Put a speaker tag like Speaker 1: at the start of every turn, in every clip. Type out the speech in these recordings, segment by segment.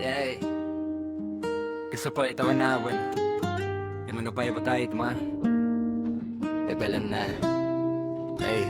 Speaker 1: Yay. Gusto po ito manawon. Yung manupay po tayo ito mga Levelan na. Hey.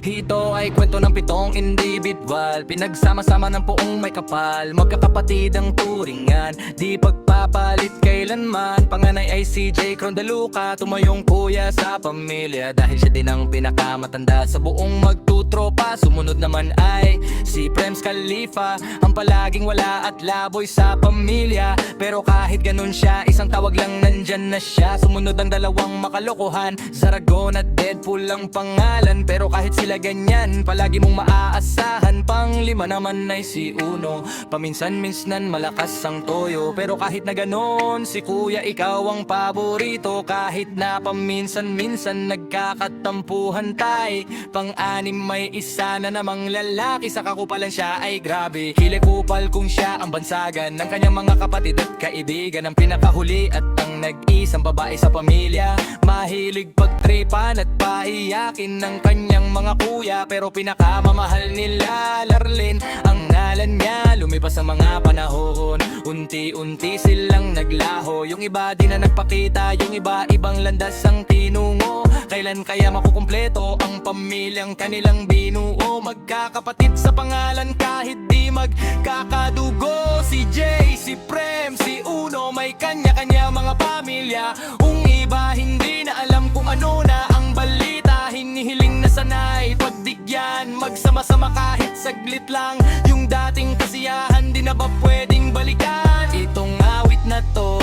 Speaker 1: Ito ay kwento ng pitong individual, pinagsama-sama ng poong may kapal. Magkakapatid ang turingan, di pagpapalit kailanman. Panganay ay si J. Crondaluca, tumayong kuya sa pamilya, dahil siya din ang pinakamatanda sa buong magtutropa. Sumunod naman ay si Prems Khalifa, ang palaging wala at laboy sa pamilya. Pero kahit ganun siya, isang tawag lang nandyan na siya. Sumunod ang dalawang makalokohan, Zaragon at Deadpool ang pangalan. Pero kahit sila ganyan, palagi mong maaasahan. Panglima naman ay si Uno, paminsan-minsan malakas ang toyo. Pero kahit na ganon, si kuya ikaw ang paborito. Kahit na paminsan-minsan nagkakatampuhan tay. Pang-anim may isa na namang lalaki, sa kakupalan siya ay grabe. Kilikupal kung siya ang bansagan ng kanyang mga kapatid at kaibigan. Ang pinakahuli at ang nag-isang babae sa pamilya, mahilig pagtripan at paiyakin ng kanyang mga kuya. Pero pinakamamahal nila Larlin ang ngalan niya. Lumipas ang mga panahon, unti-unti silang naglaho. Yung iba di na nagpakita, yung iba ibang landas ang tinungo. Kailan kaya makukumpleto ang pamilyang kanilang binuo? Magkakapatid sa pangalan kahit di magkakadugo. Si Jay, si Prem, si Uno, may kanya-kanya mga pamilya. Ang iba hindi na alam kung ano na ang balita. Hinihiling na sanay pagdigyan, magsama-sama kahit saglit lang. Yung dating kasiyahan di na ba pwedeng balikan? Itong awit na to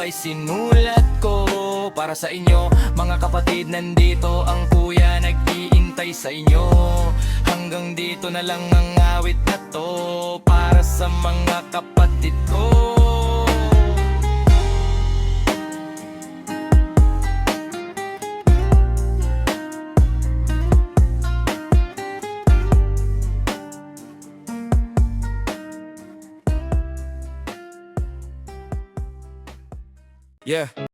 Speaker 1: ay sinulat ko para sa inyo mga kapatid. Nandito ang kuya nag-iintay sa inyo. Hanggang dito na lang ang awit na to para sa mga kapatid ko.
Speaker 2: Yeah.